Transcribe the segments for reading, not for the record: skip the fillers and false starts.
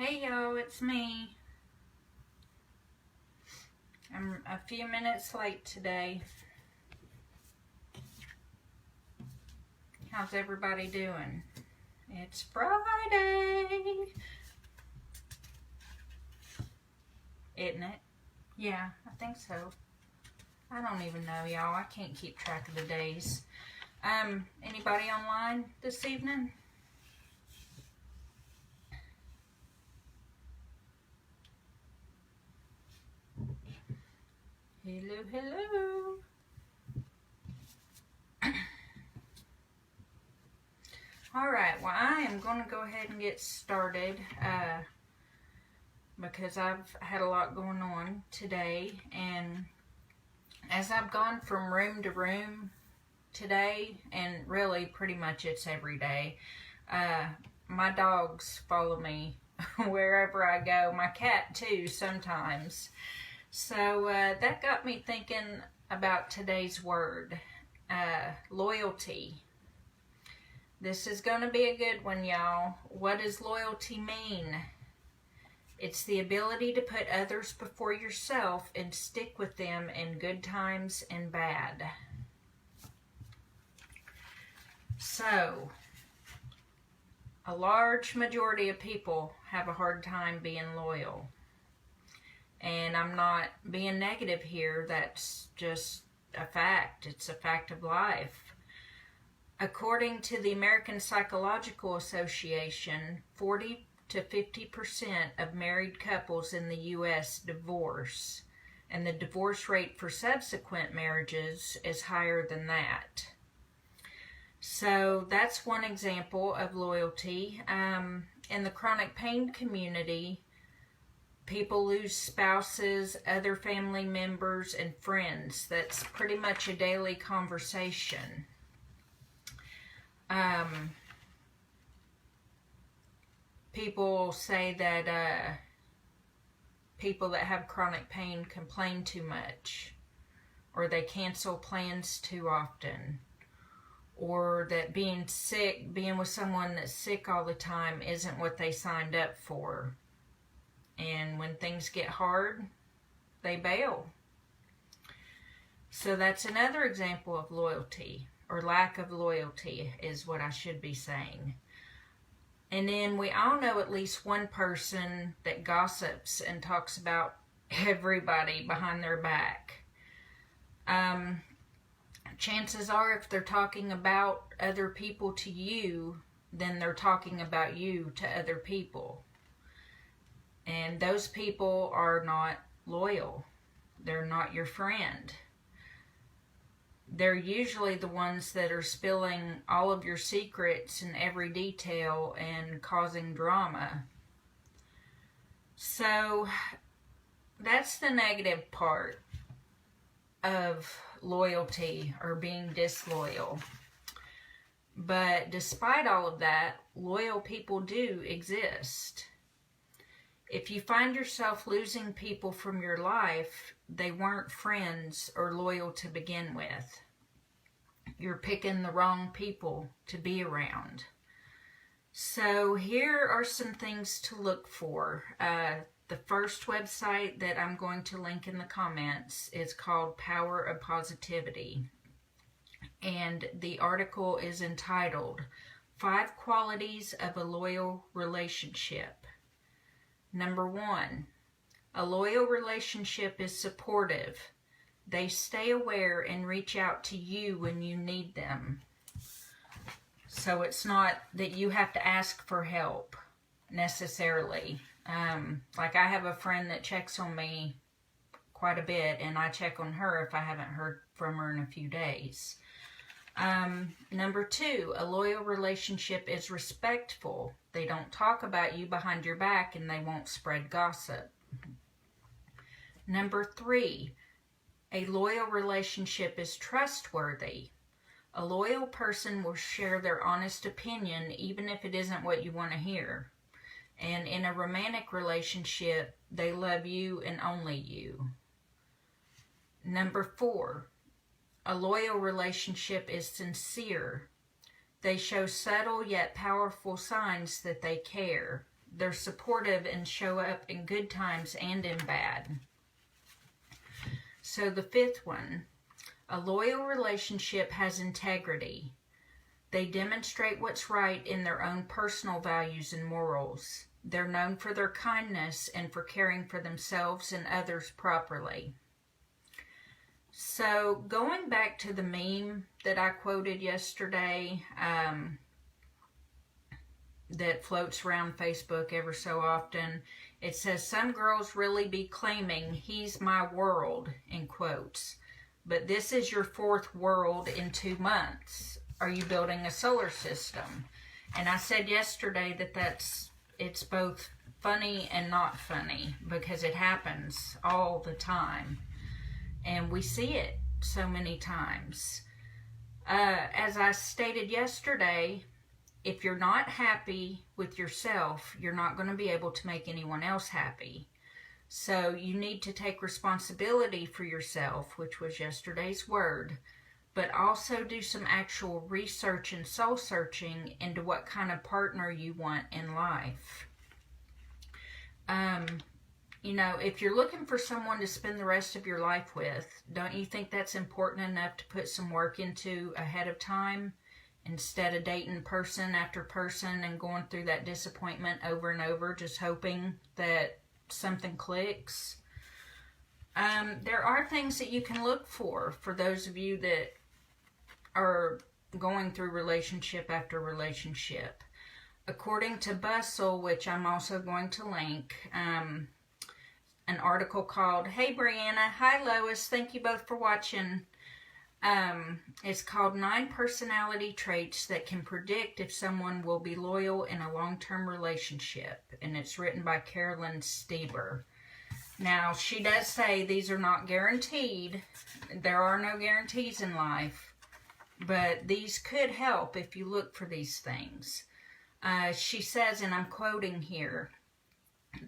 Hey y'all, it's me. I'm a few minutes late today. How's everybody doing? It's Friday, isn't it? Yeah, I think so. I don't even know, y'all. I can't keep track of the days. Anybody online this evening? Hello, hello. Alright, well I am going to go ahead and get started because I've had a lot going on today, and as I've gone from room to room today, and really pretty much it's every day, my dogs follow me wherever I go. My cat too sometimes. So that got me thinking about today's word, loyalty. This is going to be a good one, y'all. What does loyalty mean? It's the ability to put others before yourself and stick with them in good times and bad. So, a large majority of people have a hard time being loyal. And I'm not being negative here. That's just a fact. It's a fact of life. According to the American Psychological Association, 40 to 50% of married couples in the U.S. divorce, and the divorce rate for subsequent marriages is higher than that. So that's one example of loyalty. In the chronic pain community, people lose spouses, other family members, and friends. That's pretty much a daily conversation. People say that people that have chronic pain complain too much, or they cancel plans too often, or that being with someone that's sick all the time isn't what they signed up for. And when things get hard, they bail. So that's another example of loyalty, or lack of loyalty is what I should be saying. And then we all know at least one person that gossips and talks about everybody behind their back. Chances are, if they're talking about other people to you, then they're talking about you to other people. And those people are not loyal. They're not your friend. They're usually the ones that are spilling all of your secrets in every detail and causing drama. So that's the negative part of loyalty, or being disloyal. But despite all of that, loyal people do exist. If you find yourself losing people from your life, they weren't friends or loyal to begin with. You're picking the wrong people to be around. So here are some things to look for. The first website that I'm going to link in the comments is called Power of Positivity. And the article is entitled 5 Qualities of a Loyal Relationship. Number 1, a loyal relationship is supportive. They stay aware and reach out to you when you need them. So it's not that you have to ask for help necessarily. Like I have a friend that checks on me quite a bit, and I check on her if I haven't heard from her in a few days. Number 2, a loyal relationship is respectful. They don't talk about you behind your back, and they won't spread gossip. Number 3, a loyal relationship is trustworthy. A loyal person will share their honest opinion even if it isn't what you want to hear. And in a romantic relationship, they love you and only you. Number 4, a loyal relationship is sincere. They show subtle yet powerful signs that they care. They're supportive and show up in good times and in bad. So the fifth one, a loyal relationship has integrity. They demonstrate what's right in their own personal values and morals. They're known for their kindness and for caring for themselves and others properly. So going back to the meme that I quoted yesterday, that floats around Facebook ever so often, it says, some girls really be claiming he's my world, in quotes. But this is your fourth world in 2 months. Are you building a solar system? And I said yesterday that it's both funny and not funny, because it happens all the time. And we see it so many times. As I stated yesterday, if you're not happy with yourself, you're not going to be able to make anyone else happy. So you need to take responsibility for yourself, which was yesterday's word, but also do some actual research and soul searching into what kind of partner you want in life. You know, if you're looking for someone to spend the rest of your life with, don't you think that's important enough to put some work into ahead of time, instead of dating person after person and going through that disappointment over and over, just hoping that something clicks? There are things that you can look for those of you that are going through relationship after relationship. According to Bustle, which I'm also going to link, an article called, Hey Brianna, hi Lois, thank you both for watching. It's called 9 Personality Traits That Can Predict If Someone Will Be Loyal in a Long-Term Relationship. And it's written by Carolyn Stieber. Now, she does say these are not guaranteed. There are no guarantees in life. But these could help if you look for these things. She says, and I'm quoting here,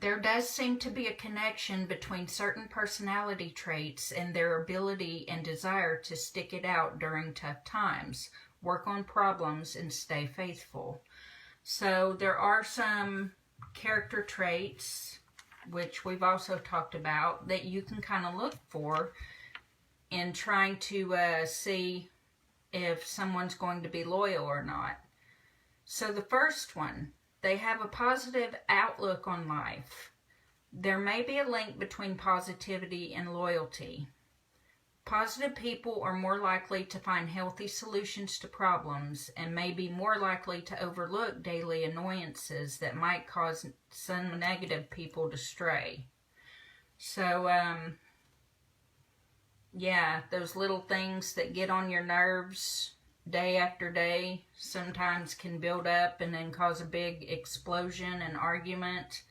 there does seem to be a connection between certain personality traits and their ability and desire to stick it out during tough times, work on problems, and stay faithful. So there are some character traits, which we've also talked about, that you can kind of look for in trying to see if someone's going to be loyal or not. So the first one, they have a positive outlook on life. There may be a link between positivity and loyalty. Positive people are more likely to find healthy solutions to problems and may be more likely to overlook daily annoyances that might cause some negative people to stray. So, yeah, those little things that get on your nerves day after day sometimes can build up and then cause a big explosion and argument.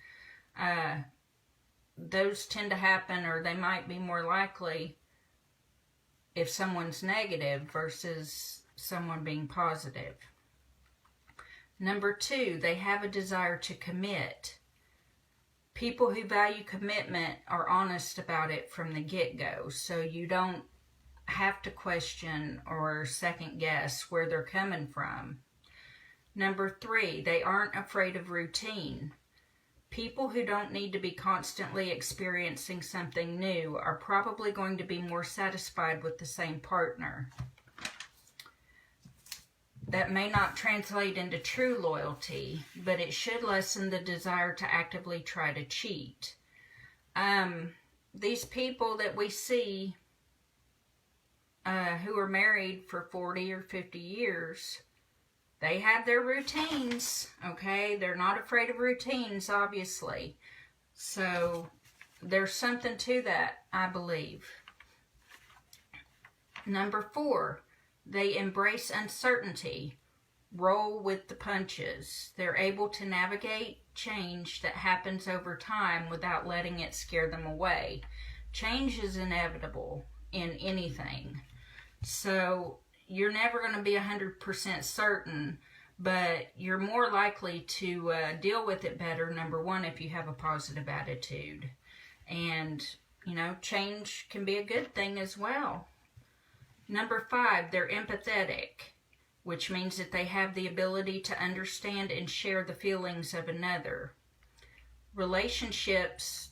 Those tend to happen, or they might be more likely, if someone's negative versus someone being positive. Number 2, they have a desire to commit. People who value commitment are honest about it from the get-go, so you don't have to question or second guess where they're coming from. Number 3, they aren't afraid of routine. People who don't need to be constantly experiencing something new are probably going to be more satisfied with the same partner. That may not translate into true loyalty, but it should lessen the desire to actively try to cheat. These people that we see who are married for 40 or 50 years, they have their routines, okay? They're not afraid of routines, obviously. So there's something to that, I believe. Number 4, they embrace uncertainty, roll with the punches. They're able to navigate change that happens over time without letting it scare them away. Change is inevitable in anything. So you're never going to be 100% certain, but you're more likely to deal with it better, number 1, if you have a positive attitude. And, you know, change can be a good thing as well. Number 5, they're empathetic, which means that they have the ability to understand and share the feelings of another. relationships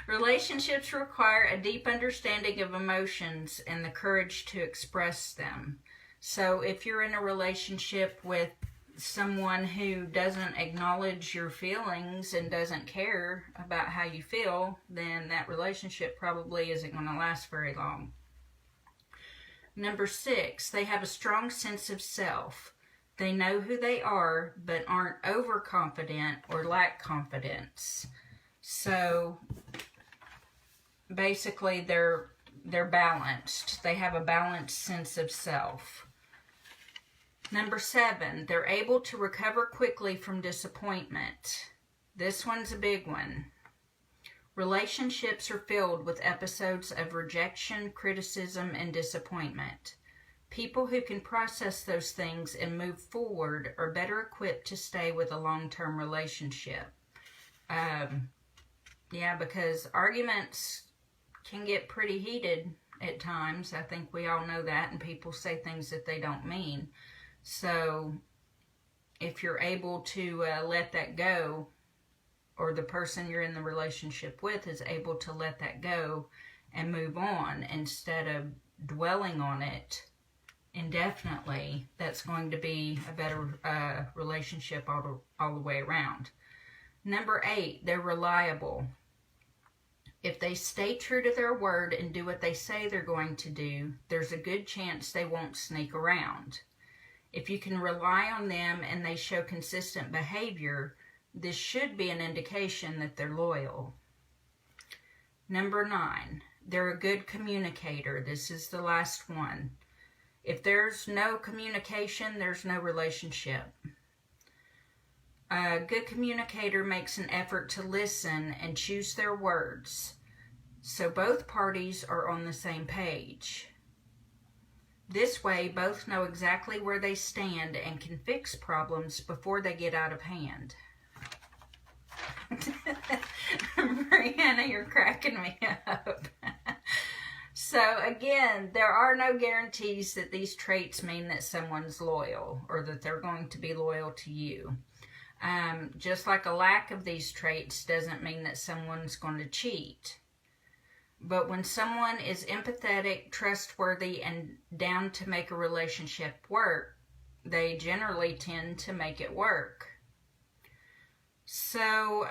relationships require a deep understanding of emotions and the courage to express them. So if you're in a relationship with someone who doesn't acknowledge your feelings and doesn't care about how you feel, then that relationship probably isn't going to last very long. Number 6, they have a strong sense of self. They know who they are, but aren't overconfident or lack confidence. So basically they're balanced. They have a balanced sense of self. Number 7, they're able to recover quickly from disappointment. This one's a big one. Relationships are filled with episodes of rejection, criticism, and disappointment. People who can process those things and move forward are better equipped to stay with a long-term relationship. Yeah, because arguments can get pretty heated at times. I think we all know that, and people say things that they don't mean. So if you're able to let that go, or the person you're in the relationship with is able to let that go and move on instead of dwelling on it indefinitely, that's going to be a better relationship all the way around. Number 8, they're reliable. If they stay true to their word and do what they say they're going to do, there's a good chance they won't sneak around. If you can rely on them and they show consistent behavior, this should be an indication that they're loyal. Number 9, they're a good communicator. This is the last one. If there's no communication, there's no relationship. A good communicator makes an effort to listen and choose their words, so both parties are on the same page. This way, both know exactly where they stand and can fix problems before they get out of hand. Brianna, you're cracking me up. So again, there are no guarantees that these traits mean that someone's loyal or that they're going to be loyal to you. Just like a lack of these traits doesn't mean that someone's going to cheat. But when someone is empathetic, trustworthy, and down to make a relationship work, they generally tend to make it work. So,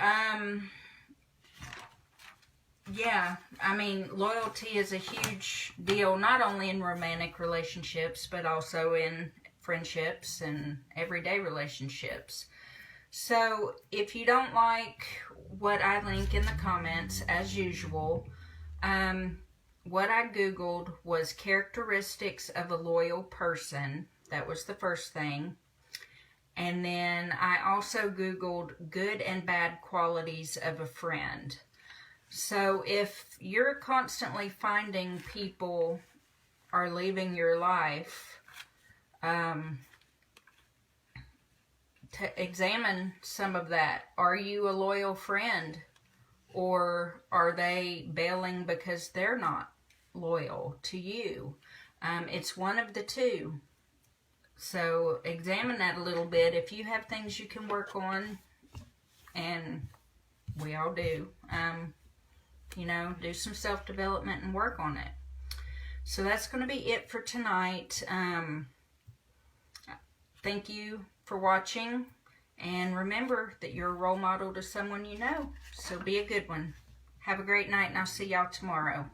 yeah, I mean, loyalty is a huge deal, not only in romantic relationships, but also in friendships and everyday relationships. So, if you don't like what I link in the comments, as usual, what I Googled was characteristics of a loyal person. That was the first thing. And then I also Googled good and bad qualities of a friend. So if you're constantly finding people are leaving your life, to examine some of that. Are you a loyal friend? Or are they bailing because they're not loyal to you? It's one of the two. So examine that a little bit. If you have things you can work on, and we all do, do some self-development and work on it. So that's going to be it for tonight. Thank you for watching. And remember that you're a role model to someone you know. So be a good one. Have a great night, and I'll see y'all tomorrow.